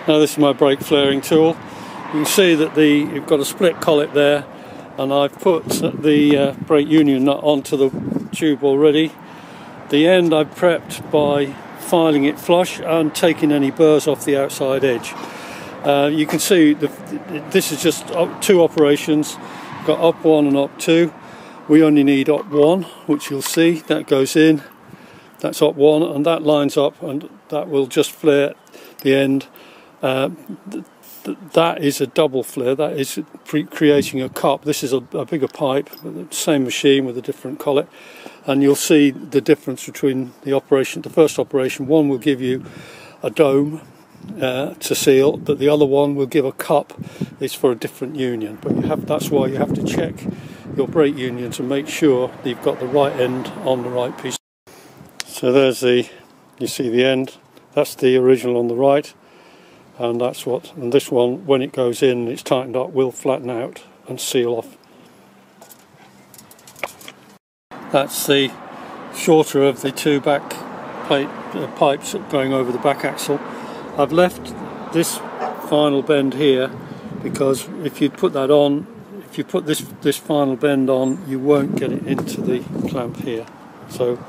Now this is my brake flaring tool. You can see that you've got a split collet there, and I've put the brake union nut onto the tube already. The end I've prepped by filing it flush and taking any burrs off the outside edge. You can see this is just two operations. Got up 1 and up 2. We only need up 1, which you'll see that goes in. That's up 1, and that lines up, and that will just flare the end. That is a double flare. That is creating a cup. This is a bigger pipe, same machine with a different collet, and you'll see the difference between the first operation. One will give you a dome to seal, but the other one will give a cup. It's for a different union, but that's why you have to check your brake union to make sure that you've got the right end on the right piece. So there's you see the end. That's the original on the right, and and this one, when it goes in and it's tightened up, will flatten out and seal off. That's the shorter of the two back pipes going over the back axle. I've left this final bend here because if you put that on, if you put this final bend on, you won't get it into the clamp here. So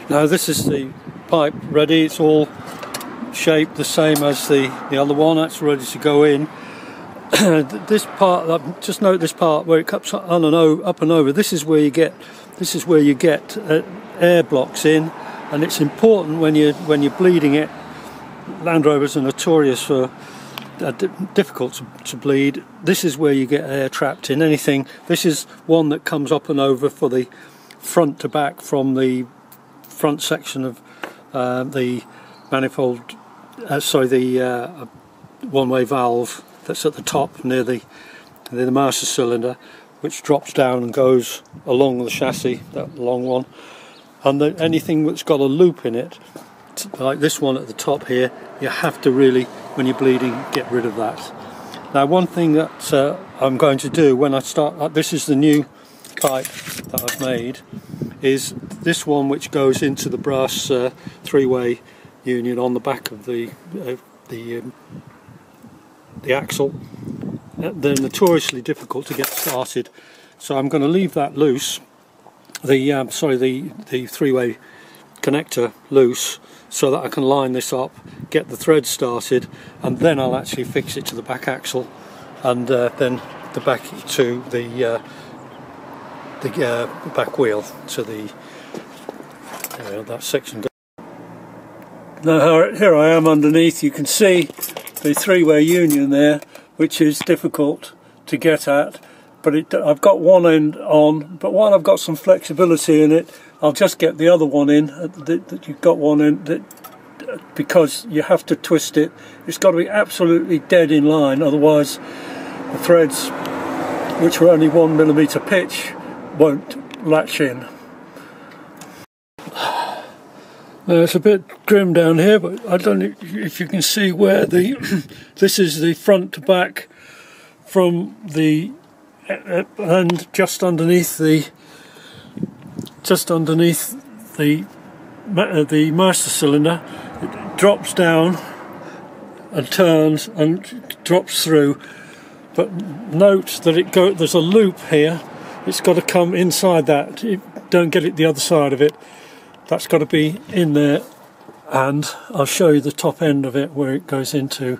now this is the pipe ready. It's all shaped the same as the other one. That's ready to go in. This part, just note this part where it cups up and over. This is where you get air blocks in. And it's important when you're bleeding it. Land Rovers are notorious for difficult to bleed. This is where you get air trapped in anything. This is one that comes up and over for the front to back from the front section of the manifold. The one-way valve that's at the top near the master cylinder, which drops down and goes along the chassis. That long one. And anything that's got a loop in it, like this one at the top here, you have to really, when you're bleeding, get rid of that. Now, one thing that I'm going to do when I start, this is the new pipe that I've made, is this one which goes into the brass three-way union on the back of the axle. They're notoriously difficult to get started, so I'm going to leave that loose. The three-way connector loose, so that I can line this up, get the thread started, and then I'll actually fix it to the back axle, and then the back to the back wheel to that section. Now here I am underneath. You can see the three-way union there, which is difficult to get at. But I've got one end on, but while I've got some flexibility in it, I'll just get the other one in, that you've got one in, because you have to twist it. It's got to be absolutely dead in line, otherwise the threads, which are only 1mm pitch, won't latch in. Now it's a bit grim down here, but I don't know if you can see where this is the front to back from the and just underneath the master cylinder, it drops down and turns and drops through. But note that there's a loop here. It's got to come inside that. Don't get it the other side of it. That's got to be in there, and I'll show you the top end of it where it goes into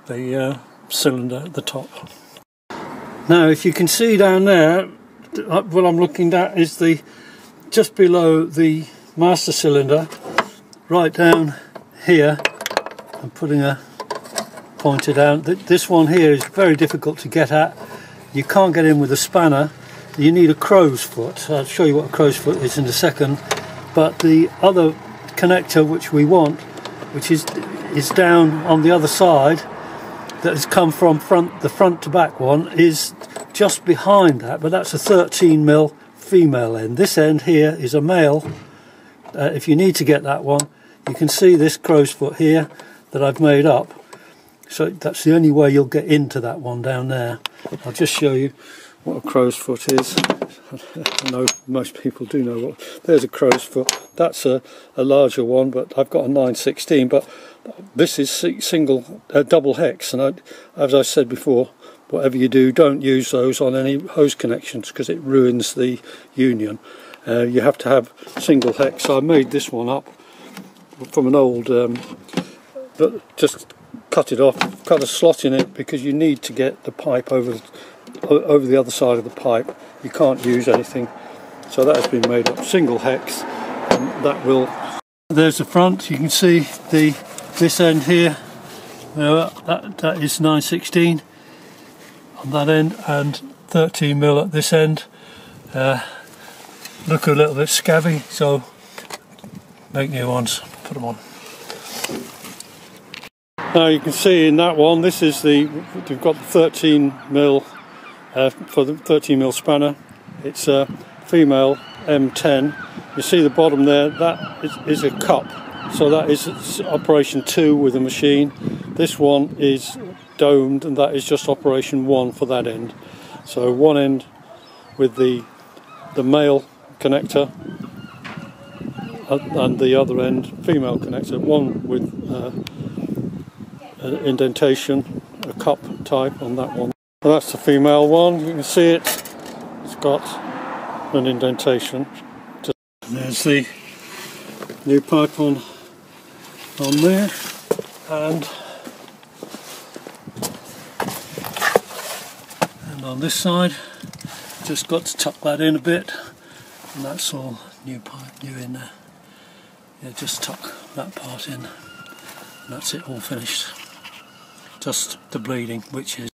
the cylinder at the top. Now, if you can see down there, what I'm looking at is just below the master cylinder, right down here. I'm putting a pointer down. This one here is very difficult to get at. You can't get in with a spanner. You need a crow's foot. I'll show you what a crow's foot is in a second. But the other connector which we want, which is down on the other side, that has come from the front to back one, is just behind that, but that's a 13mm female end. This end here is a male. If you need to get that one, you can see this crow's foot here that I've made up. So that's the only way you'll get into that one down there. I'll just show you what a crow's foot is. I know most people do know what. There's a crow's foot. That's a larger one, but I've got a 916. But this is double hex, and as I said before, whatever you do, don't use those on any hose connections because it ruins the union. You have to have single hex. So I made this one up from an old, but just cut it off, cut a slot in it because you need to get the pipe over the other side of the pipe. You can't use anything, so that has been made up single hex, and that will. There's the front. You can see this end here. That is 916 on that end and 13mm at this end. Look a little bit scabby, so make new ones. Put them on. Now you can see in that one, this is we've got the 13mm for the 13mm spanner. It's a female M10. You see the bottom there, that is a cup, so that is operation 2 with the machine. This one is domed, and that is just operation 1 for that end. So one end with the male connector and the other end female connector, one with an indentation, a cup type on that one. And that's the female one. You can see it's got an indentation. And there's the new pipe on there, and on this side just got to tuck that in a bit, and that's all new pipe, new in there. Yeah, just tuck that part in, and that's it, all finished. Just the bleeding, which is